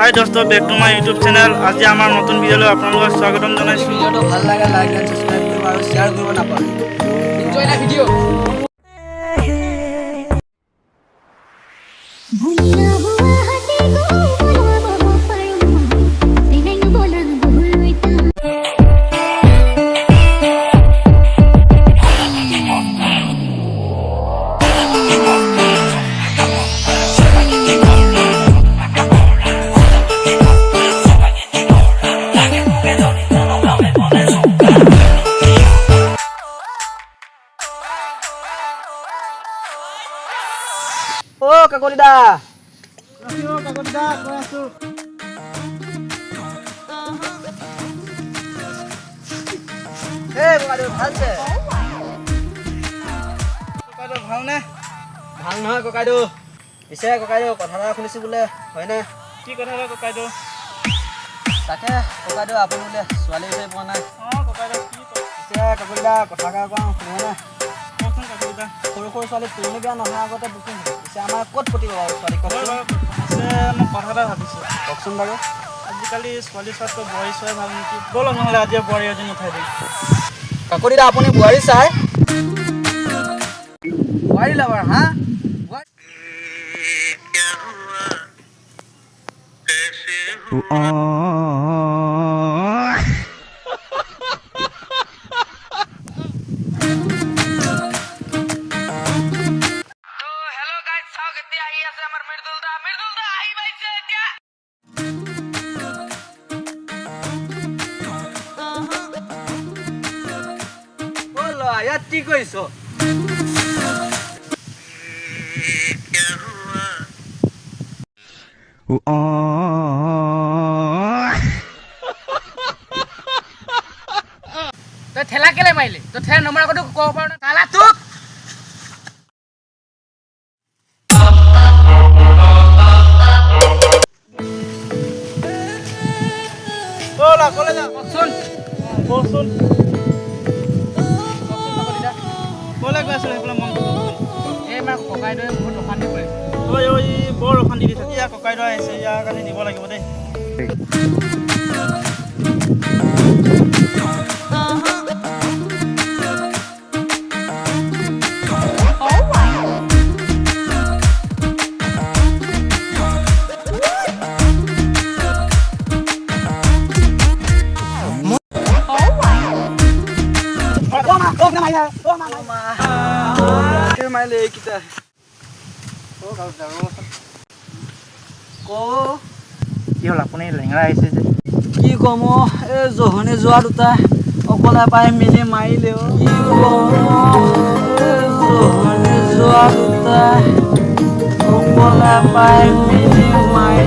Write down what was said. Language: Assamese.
হাই দোস্ত, back to my YouTube channel. আজি আমাৰ নতুন ভিডিঅ'লৈ আপোনালোকক স্বাগতম জনাইছোঁ। ভিডিঅ'টো ভাল লাগে, লাইক এণ্ড ছাবস্ক্ৰাইব কৰিব আৰু শ্বেয়াৰ কৰিব নাপাহৰিব। এনজয় দা ভিডিঅ'। অ' কাকতি দা, ভালছে? ভালনে? ভাল নহয় ককাইদেউ। পিছে ককাইদেউ কথা এটা শুনিছোঁ বোলে, হয়নে? কি কথা হয় ককাইদেউ? তাকে ককাইদেউ আপুনি বোলে ছোৱালী বিচাৰি পোৱা নাই। অঁ ককাইদেউ, কি কয়? পিছে কাকতি দা কথা এটা কওঁ, শুনিবনে? কওকচোন কাকতিদা। সৰু সৰু ছোৱালী তুলনি বিয়া নোহোৱাৰ আগতে বুকিং হয়। পিছে আমাৰ ক'ত পতিব বাৰু ছোৱালী কওকচোন? পিছে মই কথা এটা ভাবিছোঁ। কওকচোন বাৰু। আজিকালি ছোৱালী চোৱাতকৈ বোৱাৰী চোৱাই ভাল নেকি? ব'লক নহ'লে আজি বোৱাৰী এজনী উঠাই দিম। কাকতি দা আপুনি বোৱাৰী চাই? বোৱাৰী লাভাৰ হা? ইয়াত কি কৰিছ? তই ঠেলা কেলে মাৰিলি? তই ঠেলা নমৰা কথা ক'ব পাৰ না কালা তোক। ব'ল ক'লে যা। কওকচোন ব'লচোন। কওকচোন কাকতি দা। ক'লে গৈ আছিলোঁ সেইফালে মনটো কওকচোন। এই আমাৰ ককাইদেৱে বহুত অশান্তি কৰিছে। ঐ বৰ অশান্তি দি থাকে। ইয়াৰ ককাইদেউ আহিছে, ইয়াৰ কাৰণে দিব লাগিব দেই। মাৰিলে এইকেইটা কি হ'ল, আপুনি লেঙেৰা আহিছে যে? কি কম এই জহনি যোৱা দুটা অকলে পাই মিলি মাৰিলে। কি কম এই জহনি যোৱা দুটা অকলে পাই মিলি মাৰিলে।